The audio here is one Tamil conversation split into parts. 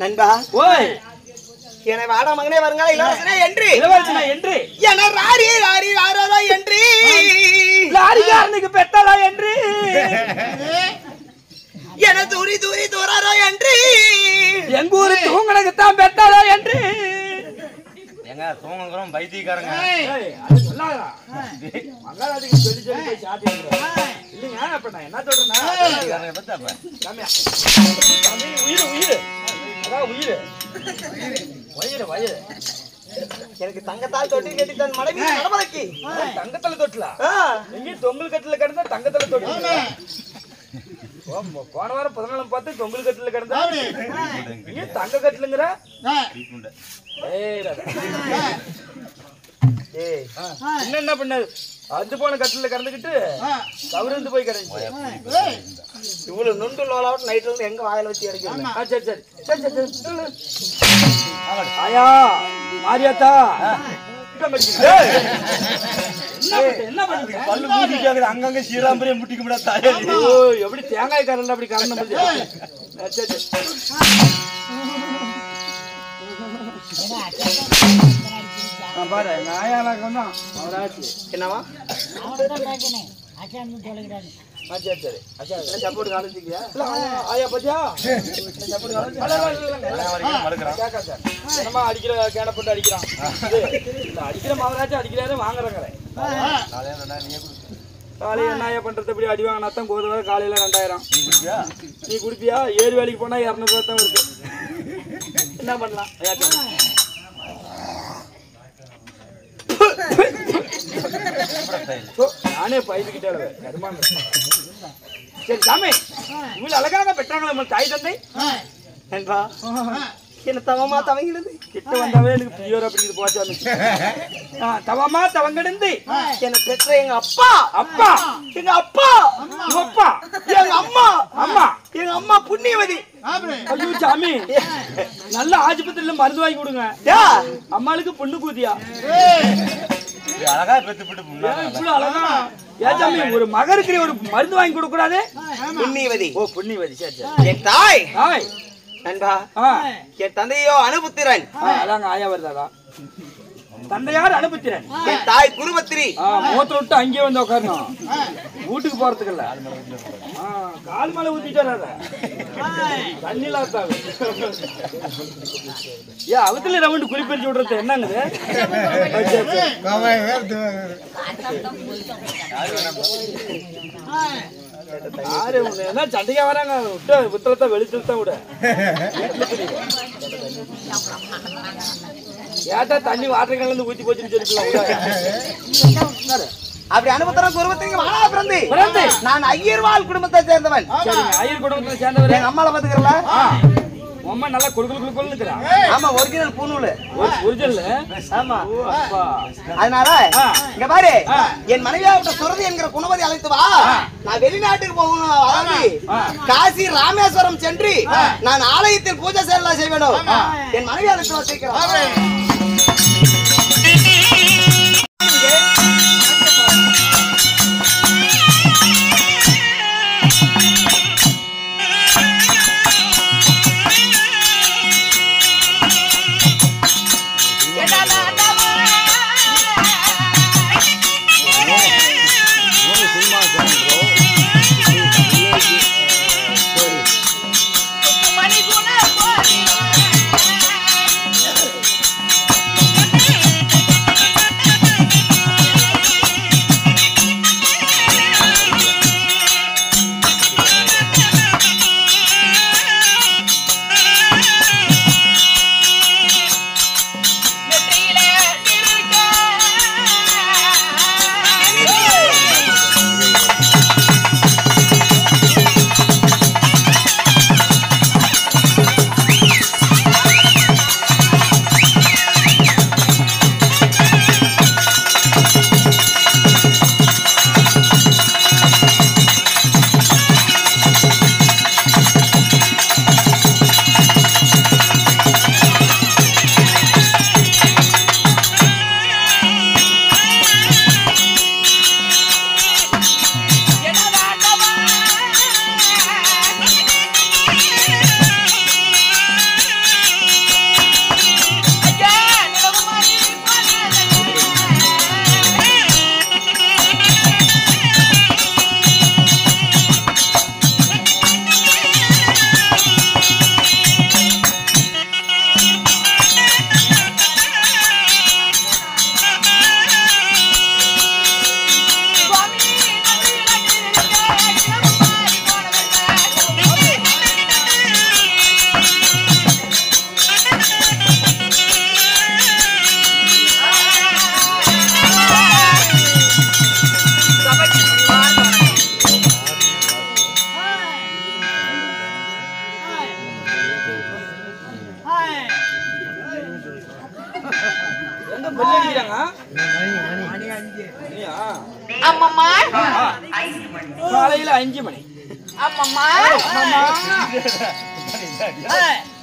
நண்பா ஓய் என வாடா மகனே வருங்களா இளவரசனே என்று இளவரசனா என்று என ராரி ராரி ராரா என்று லாரிகாரனுக்கு பெத்தலா என்று என தூரி தூரி தூராரோ என்று எங்க ஊரு தூங்கனுக்கு தான் பெத்தலா என்று எங்க தூங்குறோம் பைத்தியக்காரங்க அது சொல்லாதடா மங்களாதிக்கு சொல்லி சொல்லி போய் சாத்திடுறா இல்லங்க அப்ப நான் என்ன சொல்றேன்னா பைத்தியக்காரங்க பத்தப்ப காமியா உயிர் உயிர் அதான் உயிர் வயிறு எனக்கு தங்கத்தால் தொட்டி கட்டி தன் மனைவி நடமலைக்கு தங்கத்துல தொட்டலா எங்க தொங்கல் கட்டில கிடந்தா தங்கத்துல தொட்டல போன வாரம் 14 பார்த்து தொங்கல் கட்டில கிடந்தா இங்க தங்க கட்டிலுங்கற என்ன பண்ண அது போன கட்டில கிடந்துக்கிட்டு கவர்ந்து போய் கிடந்துச்சு இவ்வளவு நுண்டு லோலாவட் நைட்ல இருந்து எங்க வாயில வச்சு அடிக்கிறது சரி ஆயா மாரியாத்தா என்ன பண்ணுங்க பல்லு மூடிக்காங்க அங்கங்க சீராம்பரே முட்டிக்க முடியாது தாயே எப்படி தேங்காய் கரல்ல அப்படி கரண்ட முடியாது பாரு நாயாலாம் தான் அவராச்சு என்னவா சரி சப்போர்ட் காலேஜிக்கியா ஆயா பத்தியா சப்போர்ட் என்னமா அடிக்கிற கேன போட்டு அடிக்கிறான் அடிக்கிற மாவராச்சும் அடிக்கிறாரு வாங்குறாங்க காலையில என்ன பண்றது இப்படி அடி வாங்கினா தான் கோதுமை காலையில 2000 நீ குடிப்பியா ஏறு வேலைக்கு போனா 200 ரூபா தான் இருக்கு என்ன பண்ணலாம் நானே பயிர்கிட்டே கருமாங்க சரி சாமி இவ்வளவு அழகாக பெற்றாங்களே நம்ம தாய் தந்தை நண்பா என்ன தவமா தவங்கிடுது கிட்ட வந்தாவே எனக்கு பிரியோர் அப்படி போச்சாமி தவமா தவங்கிடுந்து என்ன பெற்ற எங்க அப்பா அப்பா எங்க அப்பா அப்பா எங்க அம்மா அம்மா எங்க அம்மா புண்ணியவதி ஐயோ சாமி நல்ல ஆஸ்பத்திரியில மருந்து வாங்கி கொடுங்க அம்மாளுக்கு பொண்ணு கூதியா அழகா பெத்துப்பிட்டு இவ்வளவு அழகா ஏன் சாமி ஒரு மகருக்கு ஒரு மருந்து வாங்கி கொடுக்க கூடாது புண்ணியவதி ஓ புண்ணியவதி சரி சரி என் தாய் தாய் நண்பா என் தந்தையோ அனுபுத்திரன் அதாங்க ஆயா வருதாதா தந்தையார் அனுபுத்திரன் என் தாய் குருபத்திரி மூத்த விட்டு அங்கேயே வந்து உட்காரணும் வீட்டுக்கு போறதுக்கு இல்ல கால் மேல ஊத்திட்டு வராத தண்ணில ஏன் அவத்துல ரவுண்டு குறிப்பிரிச்சு விடுறது என்னங்குது யாரு என்ன சண்டைக்கா வராங்க விட்டு வித்தலத்தை வெளிச்சல்தான் விட ஏட்டா தண்ணி வாட்டர் கலந்து ஊத்தி போச்சுன்னு சொல்லிக்கலாம் அப்படி அனுபவம் குடும்பத்துக்கு வாழா பிறந்து நான் ஐயர்வாள் குடும்பத்தை சேர்ந்தவன் ஐயர் குடும்பத்துல சேர்ந்தவன் எங்க அம்மால பாத்துக்கிறல அம்மா நல்லா கொழுக்குன்னு இருக்கிறான் ஆமா ஒரிஜினல் பூநூல் ஒரிஜினல் ஆமா அதனால இங்க பாரு என் மனைவியாவிட்ட சுரதி என்கிற குணவதி அழைத்து வா நான் வெளிநாட்டுக்கு போகணும் அதாவது காசி ராமேஸ்வரம் சென்று நான் ஆலயத்தில் பூஜை செய்ய வேண்டும் என் மனைவி அழைத்து வா சீக்கிரம் அடிக்கிறாங்க அம்மம்மா காலையில 5 மணி. அம்மம்மா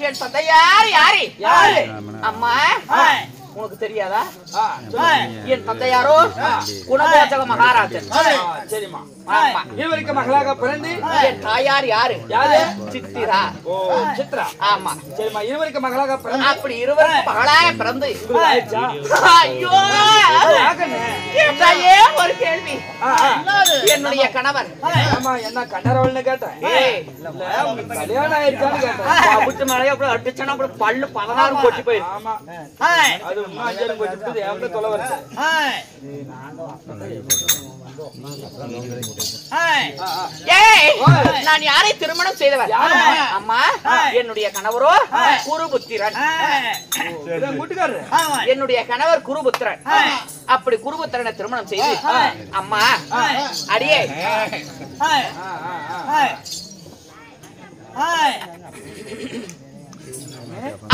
என் தந்தையார் யாரு யாரு? அம்மா உனக்கு தெரியாதா? சொல்லுங்க. என் தந்தையாரோ குணபோஜக மகாராஜன். சரிம்மா. ஆமா. இவருக்கு மகளாக பிறந்து என் தாயார் யாரு? யாரு? சித்திரா. ஓ சித்ரா. ஆமா. சரிம்மா, இவருக்கு மகளாக பிறந்து அப்படி இருவருக்கும் மகளாக பிறந்து ஆயிடுச்சா? ஐயோ என் தாயே ஒரு கேள்வி. என்னுடைய கணவர் ஆமா, என்ன கண்ணரவள்னு கேட்டேன். ஏய், இல்ல, உங்களுக்கு கல்யாணம் ஆயிடுச்சான்னு கேட்டேன். அபிட்டு மழையை அப்படி அடிச்சனா அப்படி பல்லு 16 கொட்டி போயிருக்கு. ஆமா, அது இன்னும் 5 கொட்டிட்டு எவ்வளவு தொலை வருது. ஏய், நான் யாரை திருமணம் செய்தவர்? அம்மா, என்னுடைய கணவரோ குருபுத்திரன். இதான் கூட்டுக்காரரு. என்னுடைய கணவர் குருபுத்திரன். அப்படி குருபுத்திரனை திருமணம் செய்து அம்மா அடியே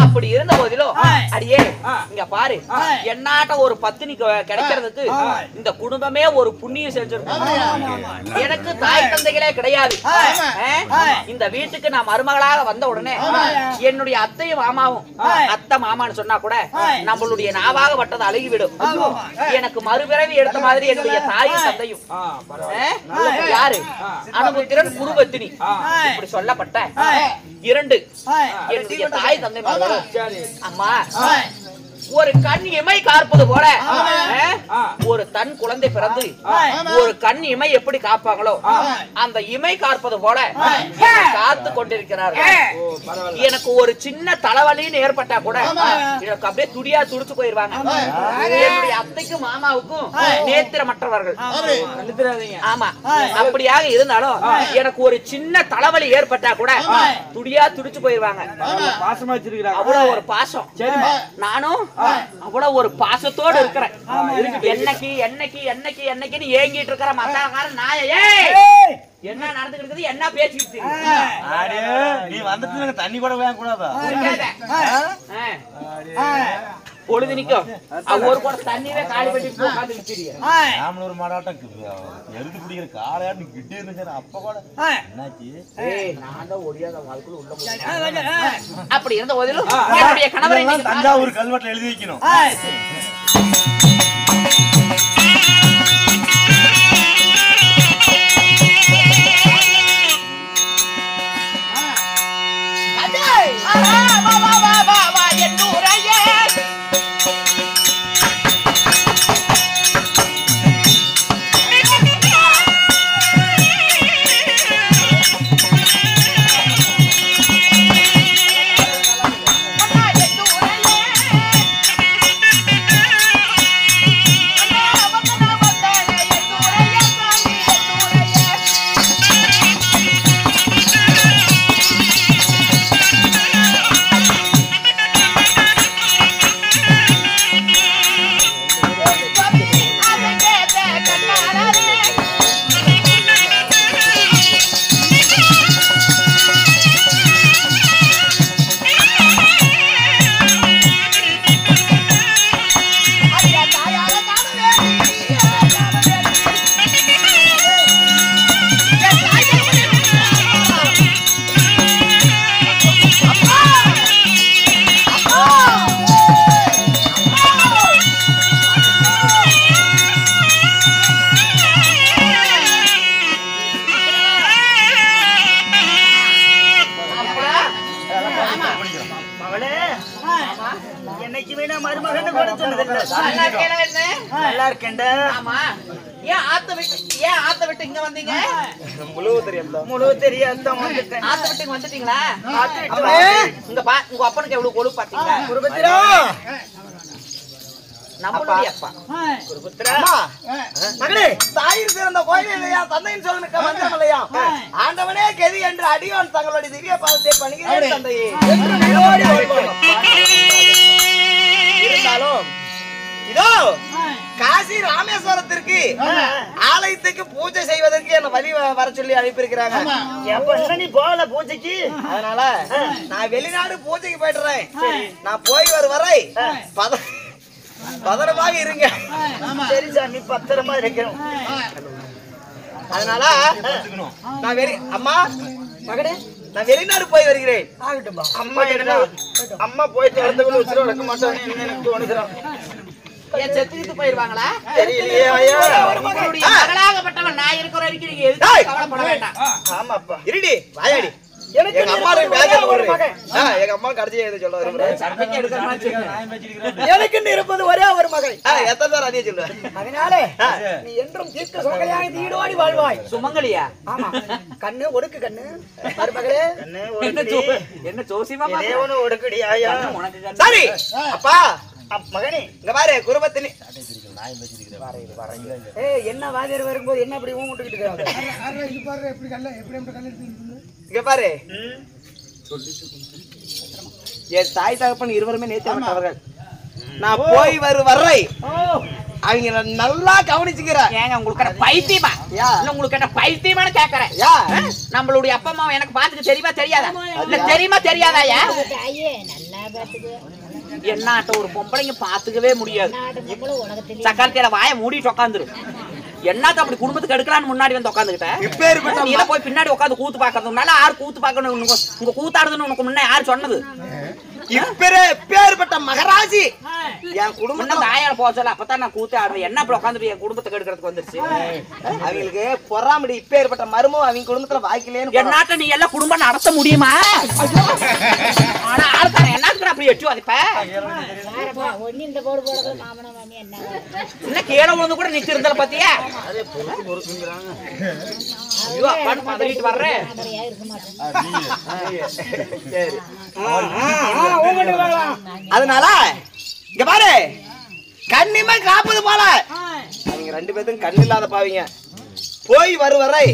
அப்படி இருந்த போதிலும் அடியே இங்க பாரு, என்னாட்ட ஒரு பத்தினி கிடைக்கிறதுக்கு இந்த குடும்பமே ஒரு புண்ணியம் செஞ்சிருக்கும். எனக்கு தாய் தந்தைகளே கிடையாது. இந்த வீட்டுக்கு நான் மருமகளாக வந்த உடனே என்னுடைய அத்தையும் மாமாவும், அத்தை மாமான்னு சொன்னா கூட நம்மளுடைய நாவாக பட்டது அழுகிவிடும். எனக்கு மறுபிறவி எடுத்த மாதிரி என்னுடைய தாயும் தந்தையும் யாரு? அனுபவத்திறன் குருபத்தினி இப்படி சொல்லப்பட்ட 2 என்னுடைய தாய் தந்தை. அம்மா, ஒரு கண் இமை காப்பது போல ஒரு தன் குழந்தை பிறந்து ஒரு கண் இமை எப்படி காப்பாங்களோ அந்த இமை காப்பது போல காத்து கொண்டிருக்கிறார்கள். எனக்கு ஒரு சின்ன தலைவலின்னு ஏற்பட்டா கூட எனக்கு அப்படியே துடியா துடிச்சு போயிருவாங்க. என்னுடைய அத்தைக்கும் மாமாவுக்கும் நேத்திரமற்றவர்கள். ஆமா, அப்படியாக இருந்தாலும் எனக்கு ஒரு சின்ன தலைவலி ஏற்பட்டா கூட துடியா துடிச்சு போயிருவாங்க. பாசமா வச்சிருக்காங்க. அவ்வளவு ஒரு பாசம். நானும் அவ்வளவு ஒரு பாசத்தோடு இருக்கிறேன். என்னைக்கு என்னைக்கு என்னைக்கு என்னைக்குன்னு ஏங்கிட்டு இருக்கிற மத்தாக்காரன் நாயே என்ன நடந்துட்டு இருக்குது, என்ன பேசிட்டு நீ வந்துட்டு தண்ணி கூட வாங்க கூடாதா? பொழுது நிக்கும் ஒரு கூட தண்ணியே காலி பண்ணி உட்கார்ந்து நிக்கிறீங்க. ஒரு மாடாட்டம் எருது பிடிக்கிற காலையாட்டு கிட்டே இருந்துச்சு. அப்ப கூட என்னாச்சு? நான் தான் ஒடியாத வாழ்க்கையில உள்ள அப்படி இருந்த போதிலும் என்னுடைய கணவரை தஞ்சாவூர் கல்வெட்டுல எழுதி வைக்கணும். நல்லா இருக்கேன்டா. ஆமா, ஏன் ஆத்த விட்டு இங்க வந்தீங்க? முழு தெரியாத வந்துட்டேன். ஆத்த விட்டு வந்துட்டீங்களா? உங்க அப்பனுக்கு எவ்வளவு கொழு பாத்தீங்களா? குருபத்திரா நம்மளுடைய அப்பா. குருபத்திரா மகளே, தாயிர் சிறந்த கோயில் இல்லையா, தந்தையின் சொல்ல மிக்க மந்திரம் இல்லையா, ஆண்டவனே கெதி என்று அடியோன் தங்களுடைய திவ்ய பாதத்தை பணிகிறேன் தந்தையே. இருந்தாலும் இதோ காசி ராமேஸ்வரத்திற்கு ஆலயத்துக்கு பூஜை செய்வதற்கு என்ன வழி வர சொல்லி அனுப்பியிருக்கிறாங்க. நீ போகல பூஜைக்கு? அதனால நான் வெளிநாடு பூஜைக்கு போயிட்டுறேன். நான் போய் வரை பதனமாக இருங்க. சரி சாமி, பத்திரமா இருக்கிறோம். அதனால நான் அம்மா மகனே, நான் வெளிநாடு போய் வருகிறேன். ஆகட்டும்பா. அம்மா என்ன அம்மா போயிட்டு வரதுக்குள்ள உச்சிர நடக்க மாட்டான்னு எனக்கு தோணுகிறான். ஏன் செத்துக்கிட்டு போயிருவாங்களா? தெரியலையே ஐயா. உங்களுடைய மகளாகப்பட்டவன் நான் இருக்கிற வரைக்கும் நீங்க எதுவும் கவலைப்பட வேண்டாம். ஆமாப்பா இருடி வாயாடி. எனக்கு எங்க அம்மா ஒரு மகன். எங்க அம்மா கடைசி எது சொல்ல விரும்புறேன். சர்மைக்கு எடுக்கிற மாதிரி செய்யுங்க. எனக்கு இருப்பது ஒரே ஒரு மகன். எத்தனை பேர் அதே சொல்லுவேன். அதனாலே நீ என்றும் தீர்க்க சோகையாக தீடோடி வாழ்வாய். சுமங்கலியா? ஆமா. கண்ணு ஒடுக்கு கண்ணு. மருமகளே என்ன ஜோசியமா தேவனு ஒடுக்குடி ஆயா. உனக்கு கண்ணு. சரி அப்பா மகனே, இங்க பாரு குருபத்தினி. என்ன வாதியார் வரும்போது என்ன அப்படி ஊங்கிட்டு இருக்காங்க? இங்க பாரு என் தாய் தகப்பன் இருவருமே நேர்த்தியானவர்கள். நான் போய் வரை அவங்க நல்லா கவனிச்சுக்கிறேன். ஏங்க உங்களுக்கு என்ன பைத்தியமா? இல்ல உங்களுக்கு என்ன பைத்தியமானு கேக்குறேன். நம்மளுடைய அப்பா அம்மா எனக்கு பாத்துக்க தெரியுமா தெரியாதா? இல்ல தெரியுமா தெரியாதாயா? என்னாட்ட ஒரு பொம்பளைங்க பாத்துக்கவே முடியாது. சக்கரத்தில வாயை மூடிட்டு உட்காந்துரு. என்னத்த அப்படி குடும்பத்துக்கு எடுக்கலான்னு முன்னாடி வந்து உட்காந்துக்கிட்ட நீ போய் பின்னாடி உட்காந்து கூத்து பாக்கிறதுனால யாரு கூத்து பாக்கணும்? உங்க கூத்தாடுதுன்னு உனக்கு முன்ன யாரு சொன்னது? இப்பேற்பட்ட மகராஜி என் குடும்பம் தாயால போச்சல அப்பதான் நான் கூத்து ஆடுறேன். என்ன அப்படி உட்காந்துட்டு என் குடும்பத்துக்கு எடுக்கிறதுக்கு வந்துருச்சு. அவங்களுக்கு பொறாமடி இப்பேற்பட்ட மருமம் அவங்க குடும்பத்துல வாய்க்கலேன்னு என்னாட்ட நீ எல்லாம் குடும்பம் நடத்த முடியுமா? ஆனா ஆளுக்கான என்னத்துக்கு அப்படி எட்டி வதிப்ப? என்ன கீழே விழுந்து கூட நிக்கிறதுல பாத்தியா? பதறிட்டு வர்றேன். அதனால இங்க பாரு கண்ணிமே காப்பது போல அவங்க ரெண்டு பேரும் கண்ணு இல்லாத பாவீங்க. போய் வரை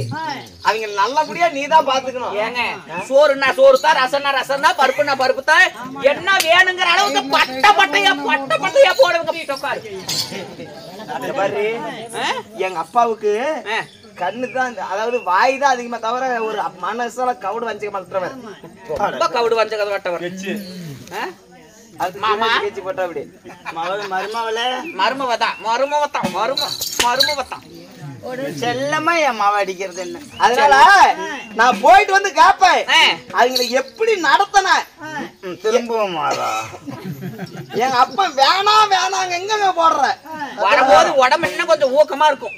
அவங்க நல்லபடியா நீதான் பாத்துக்கணும். ஏங்க சோறுனா சோறு தான், ரசம்னா ரசம் தான், பருப்புனா பருப்பு தான். என்ன வேணுங்கிற அளவுக்கு பட்ட பட்டையா போடுங்க. பாரு எங்க அப்பாவுக்கு கண்ணு தான், அதாவது வாய் தான் அதிகமா தவிர ஒரு மனசுல கவுடு வஞ்சிக்க மாட்டவர். ரொம்ப கவுடு வஞ்சக மாட்டவர். மாமா கேச்சி போட்டா அப்படி மருமவத்தான் செல்லமா என் மாவ அடிக்கிறது என்ன? அதனால நான் போயிட்டு வந்து கேப்பேன் அவங்களை எப்படி நடத்தன. திரும்பவும் எங்க அப்பா வேணாங்க எங்க போடுற வரும்போது உடம்பு இன்னும் கொஞ்சம் ஊக்கமா இருக்கும்.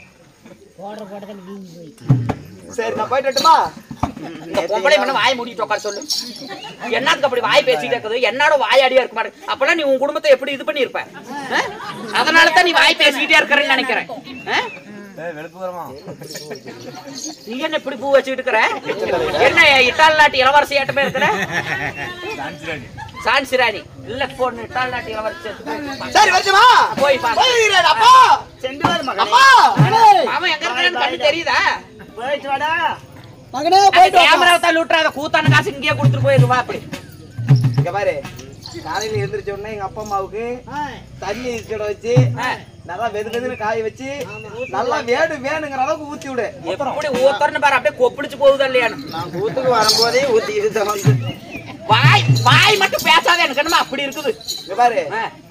சரி நான் போயிட்டு வரட்டுமா? பொம்பளை பண்ண வாய் மூடிட்டு உட்கார சொல்லு. என்னத்துக்கு அப்படி வாய் பேசிட்டு இருக்குது? என்னோட வாயாடியா இருக்க மாட்டேன். அப்பெல்லாம் நீ உன் குடும்பத்தை எப்படி இது பண்ணி இருப்ப? அதனால தான் நீ வாய் பேசிக்கிட்டே இருக்கிறன்னு நினைக்கிறேன். நீ என்ன இப்படி பூ வச்சுக்கிட்டு இருக்கிற? என்ன இட்டால் நாட்டு இளவரசி ஆட்டமே இருக்கிற? சான்சிராணி இல்ல பொண்ணு இட்டால் நாட்டு இளவரசி. சரி வரட்டுமா? போய் பாரு. அப்பா சென்று வர மகனே. அப்பா அவன் எங்க இருக்கான்னு கண்ணு தெரியுதா? போயிட்டு வாடா மகனே. கேமராவை தான் லூட்டுறாத. கூத்தான காசு இங்கேயே கொடுத்துட்டு போயிருவா. அப்படி இங்க பாரு காலையில எழுந்திரிச்ச உடனே எங்க அப்பா அம்மாவுக்கு தண்ணி சுட வச்சு நல்லா வெதுன்னு காய வச்சு நல்லா வேணுங்கிற அளவுக்கு ஊத்தி விடு. எப்படி ஊத்தறன்னு பாரு. அப்படியே கொப்பிடிச்சு போகுதா இல்லையான்னு. நான் ஊத்துக்கு வரும்போதே ஊத்தி வாய் மட்டும் பேசாத. எனக்கு என்னமா அப்படி இருக்குது. இங்க பாரு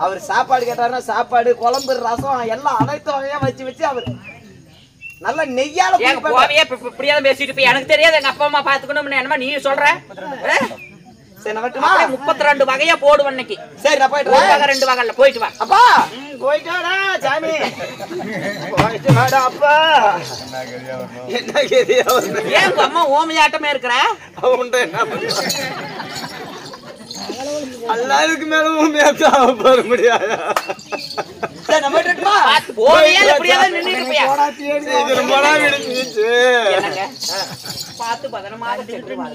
அவர் சாப்பாடு கேட்டாருன்னா சாப்பாடு குழம்பு ரசம் எல்லாம் அனைத்து வகையா வச்சு அவர் நல்ல நெய்யால போவியே இப்படியாவது பேசிட்டு போய் எனக்கு தெரியாது. எங்க அப்பா அம்மா பாத்துக்கணும்னு என்னமா நீ சொல்ற? சரி நான் வரட்டுமா? 32 வகையா போடுவேன் இன்னைக்கு. சரி நான் போயிட்டு வரேன். 2 வகைல போயிட்டு வா. அப்பா போயிட்டு வாடா சாமி. போயிட்டு வாடா அப்பா. என்ன கேதியா ஏன் உங்க அம்மா ஓமையாட்டமே இருக்கிற? அவன்ட என்ன அல்லாஹ்வுக்கு மேல ஓமையாட்டா வர முடியாது. சரி நான் போயிட்டு வரட்டுமா? ஓமையா இப்படியாவது நின்னுட்டு போயா? சீக்கிரம் போடா விடுச்சு. என்னங்க பாத்து பதனமா சென்று வா.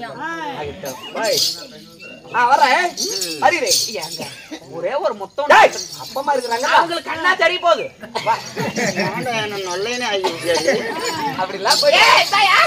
பை வரேன். ஹரிரே ஏங்க ஒரே ஒரு முத்தம். அப்பமா இருக்கறாங்க. அவங்களுக்கு கண்ணா தெரிய போகுது. நொல்லைனே ஆகி அப்படிலாம் போய் ஏய் தாயா